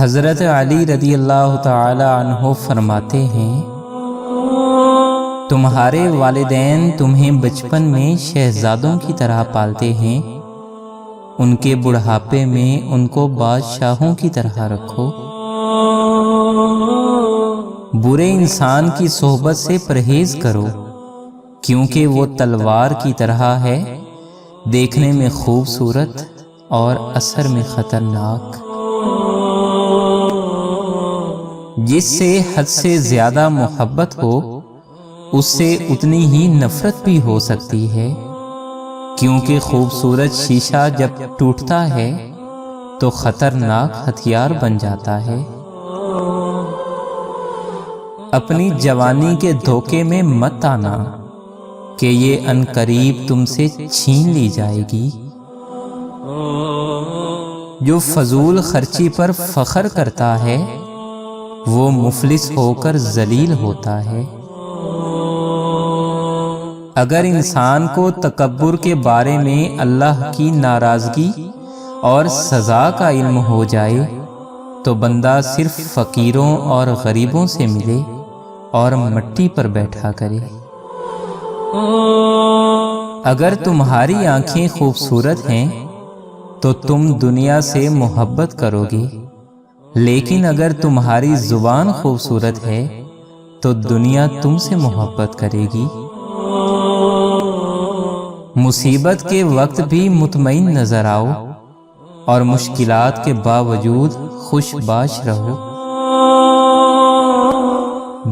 حضرت علی رضی اللہ تعالی عنہ فرماتے ہیں، تمہارے والدین تمہیں بچپن میں شہزادوں کی طرح پالتے ہیں، ان کے بڑھاپے میں ان کو بادشاہوں کی طرح رکھو۔ برے انسان کی صحبت سے پرہیز کرو، کیونکہ وہ تلوار کی طرح ہے، دیکھنے میں خوبصورت اور اثر میں خطرناک۔ جس سے حد سے زیادہ محبت ہو، اس سے اتنی ہی نفرت بھی ہو سکتی ہے، کیونکہ خوبصورت شیشہ جب ٹوٹتا ہے تو خطرناک ہتھیار بن جاتا ہے۔ اپنی جوانی کے دھوکے میں مت آنا کہ یہ عنقریب تم سے چھین لی جائے گی۔ جو فضول خرچی پر فخر کرتا ہے وہ مفلس ہو کر ذلیل ہوتا ہے۔ اگر انسان کو تکبر کے بارے میں اللہ کی ناراضگی اور سزا کا علم ہو جائے تو بندہ صرف فقیروں اور غریبوں سے ملے اور مٹی پر بیٹھا کرے۔ اگر تمہاری آنکھیں خوبصورت ہیں تو تم دنیا سے محبت کرو گے، لیکن اگر تمہاری زبان خوبصورت ہے تو دنیا تم سے محبت کرے گی۔ مصیبت کے وقت بھی مطمئن نظر آؤ اور مشکلات کے باوجود خوش باش رہو۔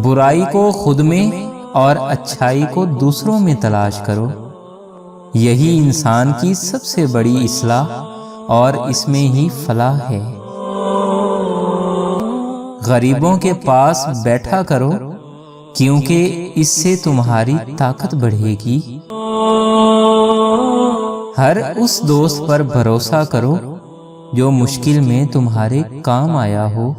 برائی کو خود میں اور اچھائی کو دوسروں میں تلاش کرو، یہی انسان کی سب سے بڑی اصلاح اور اس میں ہی فلاح ہے۔ غریبوں کے پاس بیٹھا کرو، کیونکہ اس سے تمہاری طاقت بڑھے گی۔ ہر اس دوست پر بھروسہ کرو جو مشکل میں تمہارے کام آیا ہو۔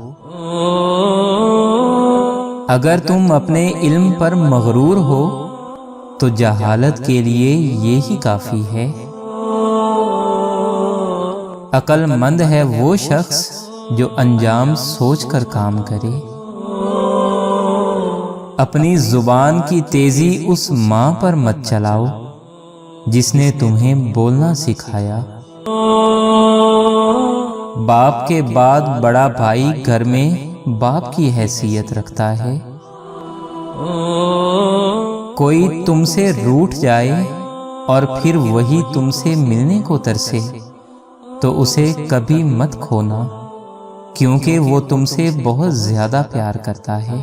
اگر تم اپنے علم پر مغرور ہو تو جہالت کے لیے یہی کافی ہے۔ عقل مند ہے وہ شخص جو انجام سوچ کر کام کرے۔ اپنی زبان کی تیزی اس ماں پر مت چلاؤ جس نے تمہیں بولنا سکھایا۔ باپ کے بعد بڑا بھائی گھر میں باپ کی حیثیت رکھتا ہے۔ کوئی تم سے روٹھ جائے اور پھر وہی تم سے ملنے کو ترسے تو اسے کبھی مت کھونا، کیونکہ وہ تم سے بہت زیادہ پیار کرتا ہے۔